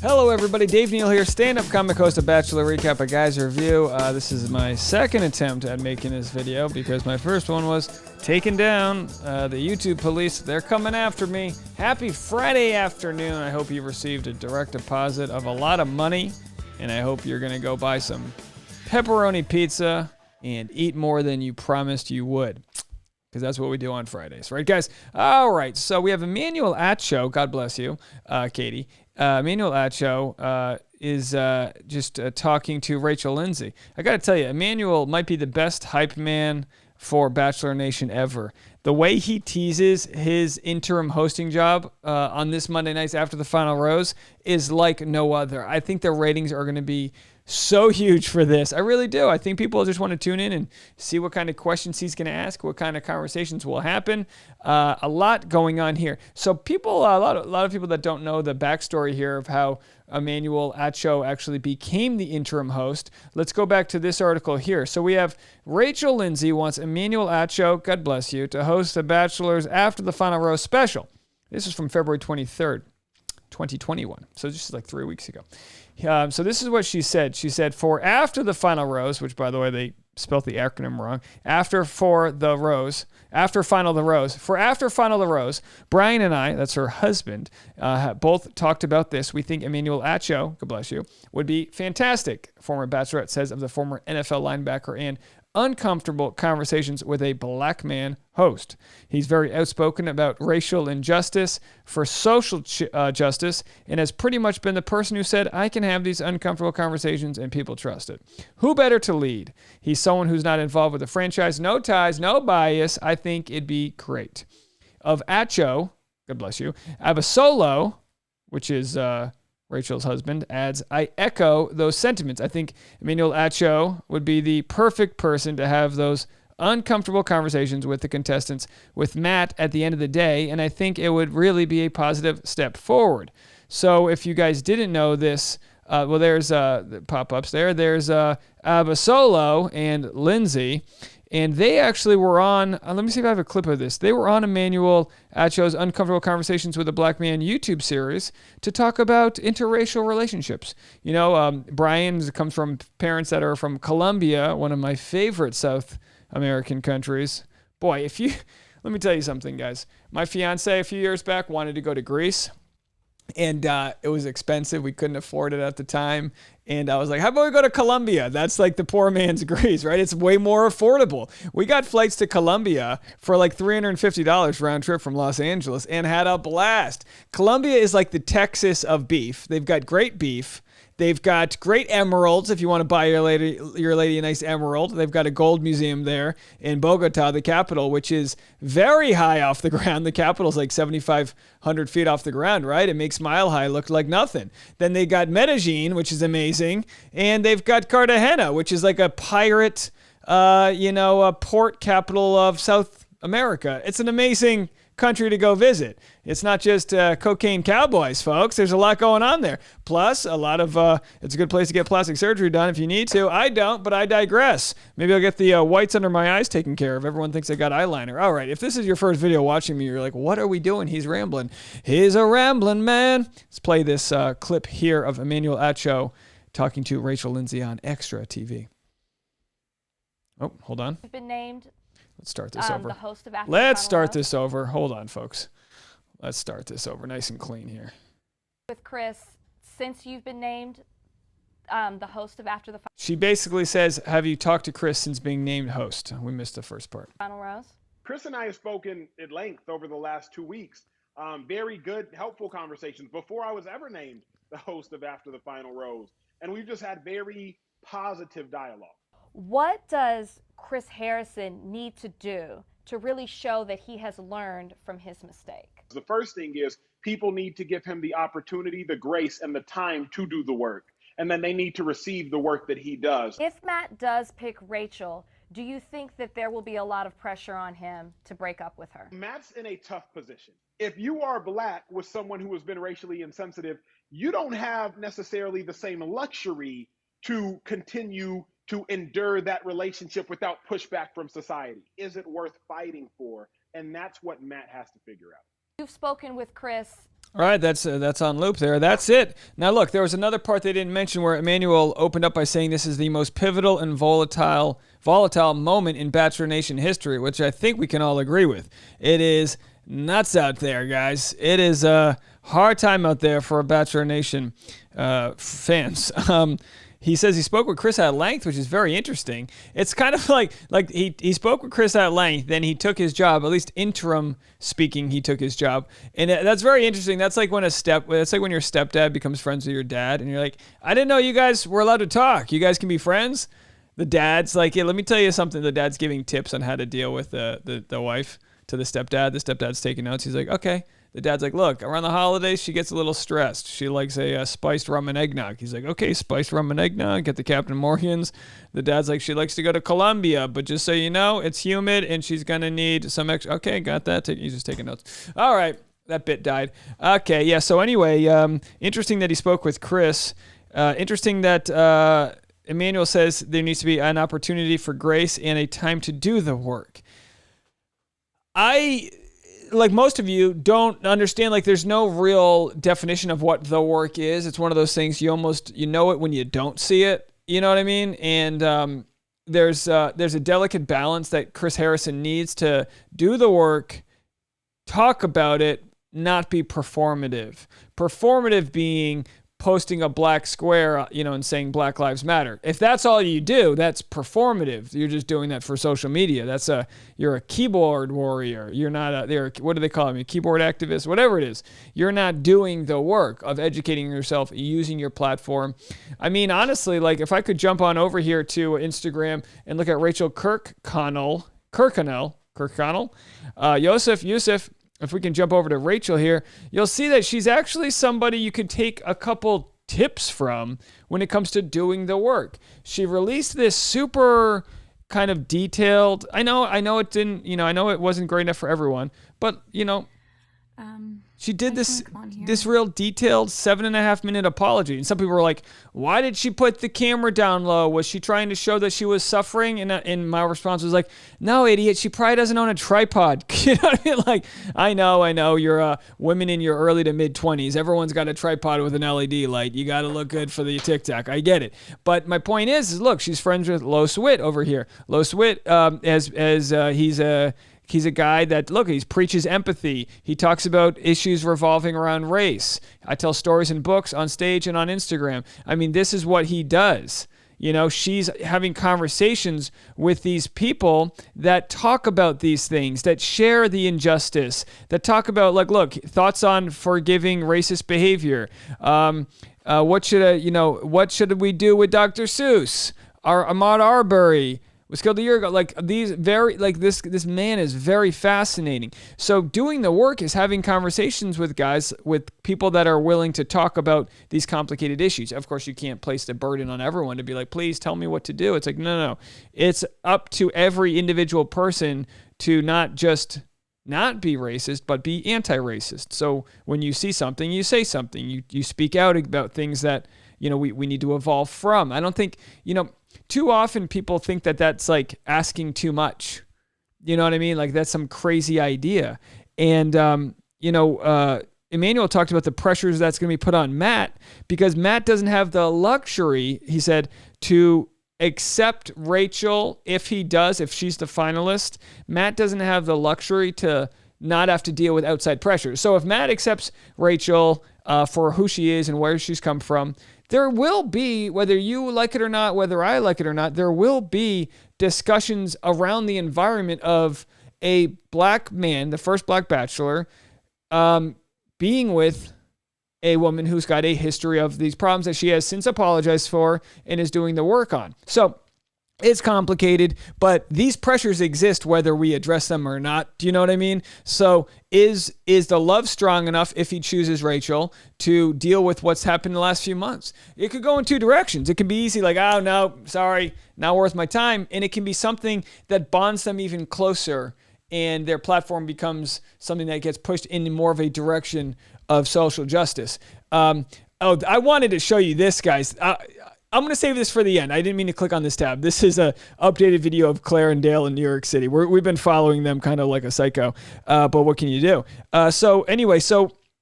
Hello everybody, Dave Neal here, stand-up comic host of Bachelor Recap, a guy's review. This is my second attempt at making this video because my first one was taken down. The YouTube police, they're coming after me. Happy Friday afternoon. I hope you received a direct deposit of a lot of money, and I hope you're gonna go buy some pepperoni pizza and eat more than you promised you would. Because that's what we do on Fridays, right, guys? All right, so we have Emmanuel Acho. God bless you, Katie. Emmanuel Acho is just talking to Rachel Lindsay. I got to tell you, Emmanuel might be the best hype man for Bachelor Nation ever. The way he teases his interim hosting job on this Monday nights after the final rose is like no other. I think the ratings are going to be so huge for this. I really do. I think people just want to tune in and see what kind of questions he's going to ask, what kind of conversations will happen. A lot going on here. So people, a lot of people that don't know the backstory here of how Emmanuel Acho actually became the interim host. Let's go back to this article here. So we have Rachel Lindsay wants Emmanuel Acho, God bless you, to host the Bachelor's After the Final Rose special. This is from February 23rd, 2021. So just like 3 weeks ago. So this is what she said. She said, for after the final rose, which by the way, they spelled the acronym wrong. After final the rose, Brian and I, that's her husband, both talked about this. We think Emmanuel Acho, God bless you, would be fantastic. Former Bachelorette says of the former NFL linebacker and uncomfortable conversations with a black man host. He's very outspoken about racial injustice for social justice and has pretty much been the person who said, I can have these uncomfortable conversations and people trust it. Who better to lead? He's someone who's not involved with the franchise, no ties, no bias. I think it'd be great. Of Acho, God bless you, Abasolo, which is Rachel's husband, adds, I echo those sentiments. I think Emmanuel Acho would be the perfect person to have those uncomfortable conversations with the contestants with Matt at the end of the day, and I think it would really be a positive step forward. So if you guys didn't know this, well, there's the pop-ups there. There's Abasolo and Lindsay, and they actually were on, let me see if I have a clip of this. They were on Emmanuel Acho's Uncomfortable Conversations with a Black Man YouTube series to talk about interracial relationships. You know, Brian comes from parents that are from Colombia, one of my favorite South American countries. Boy, let me tell you something, guys. My fiance a few years back wanted to go to Greece. And it was expensive. We couldn't afford it at the time. And I was like, how about we go to Colombia? That's like the poor man's Greece, right? It's way more affordable. We got flights to Colombia for like $350 round trip from Los Angeles and had a blast. Colombia is like the Texas of beef. They've got great beef. They've got great emeralds if you want to buy your lady a nice emerald. They've got a gold museum there in Bogota, the capital, which is very high off the ground. The capital's like 7,500 feet off the ground, right? It makes Mile High look like nothing. Then they got Medellin, which is amazing. And they've got Cartagena, which is like a pirate, a port capital of South America. It's an amazing country to go visit. It's not just cocaine cowboys, folks. There's a lot going on there. Plus, a lot of, it's a good place to get plastic surgery done if you need to. I don't, but I digress. Maybe I'll get the whites under my eyes taken care of. Everyone thinks I got eyeliner. All right, if this is your first video watching me, you're like, what are we doing? He's rambling. He's a rambling man. Let's play this clip here of Emmanuel Acho talking to Rachel Lindsay on Extra TV. Oh, hold on. You've been named Let's start this over. The host of After Let's the start Final this over. Hold on, folks. Let's start this over nice and clean here. With Chris, since you've been named the host of After the She basically says, have you talked to Chris since being named host? We missed the first part. Final Rose? Chris and I have spoken at length over the last 2 weeks. Very good, helpful conversations before I was ever named the host of After the Final Rose. And we've just had very positive dialogue. What does Chris Harrison need to do to really show that he has learned from his mistake? The first thing is people need to give him the opportunity, the grace, and the time to do the work. And then they need to receive the work that he does. If Matt does pick Rachel, do you think that there will be a lot of pressure on him to break up with her? Matt's in a tough position. If you are black with someone who has been racially insensitive, you don't have necessarily the same luxury to continue to endure that relationship without pushback from society. Is it worth fighting for? And that's what Matt has to figure out. You've spoken with Chris All right, that's on loop there. That's it. Now, look, there was another part they didn't mention where Emmanuel opened up by saying this is the most pivotal and volatile moment in Bachelor Nation history, which I think we can all agree with. It is nuts out there, guys. It is a hard time out there for Bachelor Nation fans. He says he spoke with Chris at length, which is very interesting. It's kind of like he spoke with Chris at length, then he took his job, at least interim speaking, he took his job. And that's very interesting. That's like when your stepdad becomes friends with your dad, and you're like, I didn't know you guys were allowed to talk. You guys can be friends? The dad's like, yeah, let me tell you something. The dad's giving tips on how to deal with the wife to the stepdad. The stepdad's taking notes. He's like, okay. The dad's like, look, around the holidays, she gets a little stressed. She likes a spiced rum and eggnog. He's like, okay, spiced rum and eggnog, get the Captain Morgans. The dad's like, she likes to go to Colombia, but just so you know, it's humid and she's going to need some extra. Okay, got that. He's just taking notes. All right, that bit died. Okay, yeah, so anyway, interesting that he spoke with Chris. Interesting that Emmanuel says there needs to be an opportunity for grace and a time to do the work. Like most of you, don't understand, like there's no real definition of what the work is. It's one of those things you know it when you don't see it. You know what I mean? And there's a delicate balance that Chris Harrison needs to do the work, talk about it, not be performative. Performative being posting a black square, and saying Black Lives Matter. If that's all you do, that's performative. You're just doing that for social media. You're a keyboard warrior. You're not what do they call me? A keyboard activist, whatever it is. You're not doing the work of educating yourself, using your platform. I mean, honestly, like if I could jump on over here to Instagram and look at Rachel Kirkconnell, Yusuf, if we can jump over to Rachel here, you'll see that she's actually somebody you could take a couple tips from when it comes to doing the work. She released this super kind of detailed, I know it didn't, I know it wasn't great enough for everyone, but she did this real detailed 7.5 minute apology. And some people were like, why did she put the camera down low? Was she trying to show that she was suffering? And my response was like, no, idiot. She probably doesn't own a tripod. You know what I mean? Like, I know. You're women in your early to mid 20s. Everyone's got a tripod with an LED light. You got to look good for the TikTok. I get it. But my point is look, she's friends with Lo Swit over here. Lo Swit, he's a guy that, he preaches empathy. He talks about issues revolving around race. I tell stories in books, on stage, and on Instagram. I mean, this is what he does. She's having conversations with these people that talk about these things, that share the injustice, that talk about, thoughts on forgiving racist behavior. What should we do with Dr. Seuss? Ahmaud Arbery was killed a year ago. This man is very fascinating. So doing the work is having conversations with people that are willing to talk about these complicated issues. Of course, you can't place the burden on everyone to be like, please tell me what to do. It's like, no. It's up to every individual person to not just not be racist, but be anti-racist. So when you see something, you say something. You speak out about things that, we need to evolve from. I don't think, too often people think that that's like asking too much. You know what I mean? Like that's some crazy idea. And, Emmanuel talked about the pressures that's going to be put on Matt because Matt doesn't have the luxury, he said, to accept Rachel if she's the finalist. Matt doesn't have the luxury to not have to deal with outside pressure. So if Matt accepts Rachel for who she is and where she's come from, there will be, whether you like it or not, whether I like it or not, there will be discussions around the environment of a black man, the first black bachelor, being with a woman who's got a history of these problems that she has since apologized for and is doing the work on. So it's complicated, but these pressures exist whether we address them or not. Do you know what I mean? So is the love strong enough if he chooses Rachel to deal with what's happened in the last few months? It could go in two directions. It can be easy, like, oh, no, sorry, not worth my time. And it can be something that bonds them even closer and their platform becomes something that gets pushed in more of a direction of social justice. I wanted to show you this, guys. I'm going to save this for the end. I didn't mean to click on this tab. This is a updated video of Claire and Dale in New York City. We've been following them kind of like a psycho, but what can you do? So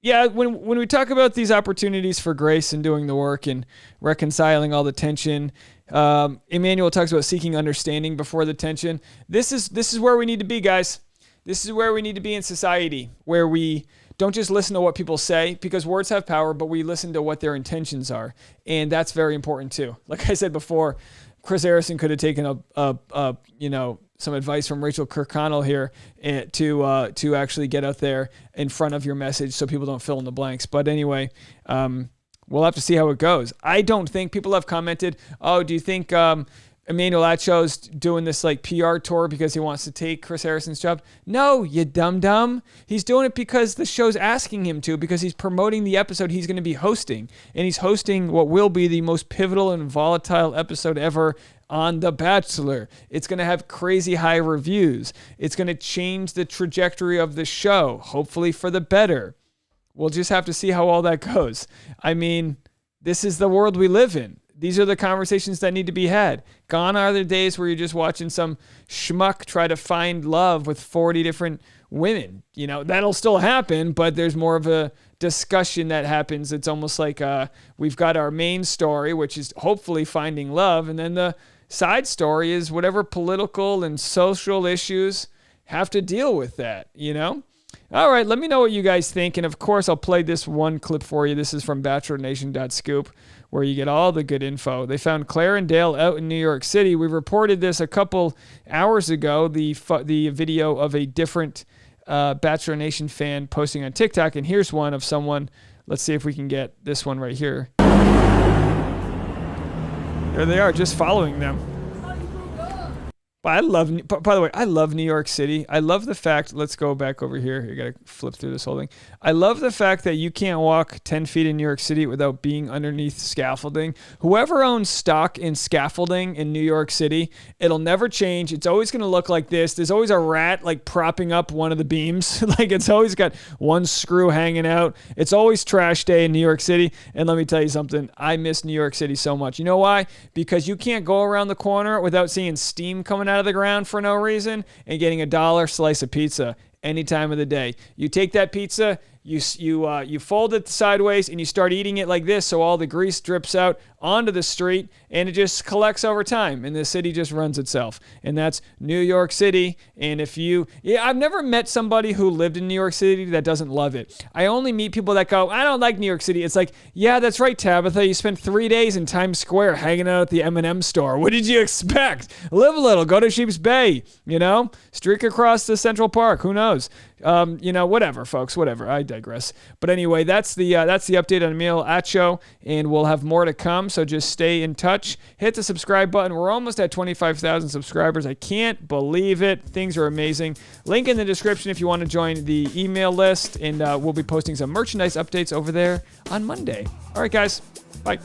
yeah, when we talk about these opportunities for grace and doing the work and reconciling all the tension, Emmanuel talks about seeking understanding before the tension. This is where we need to be, guys. This is where we need to be in society, where we don't just listen to what people say, because words have power, but we listen to what their intentions are, and that's very important too. Like I said before, Chris Harrison could have taken some advice from Rachel Kirkconnell here to actually get out there in front of your message so people don't fill in the blanks. But anyway, we'll have to see how it goes. I don't think people have commented, oh, do you think Emmanuel Acho's doing this like PR tour because he wants to take Chris Harrison's job? No, you dum-dum. He's doing it because the show's asking him to, because he's promoting the episode he's going to be hosting. And he's hosting what will be the most pivotal and volatile episode ever on The Bachelor. It's going to have crazy high reviews. It's going to change the trajectory of the show, hopefully for the better. We'll just have to see how all that goes. I mean, this is the world we live in. These are the conversations that need to be had. Gone are the days where you're just watching some schmuck try to find love with 40 different women. You know, that'll still happen, but there's more of a discussion that happens. It's almost like we've got our main story, which is hopefully finding love, and then the side story is whatever political and social issues have to deal with that, you know? All right, let me know what you guys think. And of course, I'll play this one clip for you. This is from bachelornation.scoop, where you get all the good info. They found Claire and Dale out in New York City. We reported this a couple hours ago, the video of a different Bachelor Nation fan posting on TikTok. And here's one of someone. Let's see if we can get this one right here. There they are, just following them. By the way, I love New York City. I love the fact, let's go back over here. You got to flip through this whole thing. I love the fact that you can't walk 10 feet in New York City without being underneath scaffolding. Whoever owns stock in scaffolding in New York City, it'll never change. It's always going to look like this. There's always a rat like propping up one of the beams. Like it's always got one screw hanging out. It's always trash day in New York City. And let me tell you something. I miss New York City so much. You know why? Because you can't go around the corner without seeing steam coming out of the ground for no reason and getting $1 slice of pizza any time of the day. You take that pizza, you fold it sideways and you start eating it like this, so all the grease drips out onto the street and it just collects over time and the city just runs itself. And that's New York City. And I've never met somebody who lived in New York City that doesn't love it. I only meet people that go, I don't like New York City. It's like, yeah, that's right, Tabitha. You spent 3 days in Times Square hanging out at the M&M store. What did you expect? Live a little, go to Sheep's Bay, streak across the Central Park. Who knows? Whatever, folks, whatever. I digress. But anyway, that's the update on Emmanuel Acho, and we'll have more to come. So just stay in touch. Hit the subscribe button. We're almost at 25,000 subscribers. I can't believe it. Things are amazing. Link in the description if you want to join the email list, and we'll be posting some merchandise updates over there on Monday. All right, guys. Bye.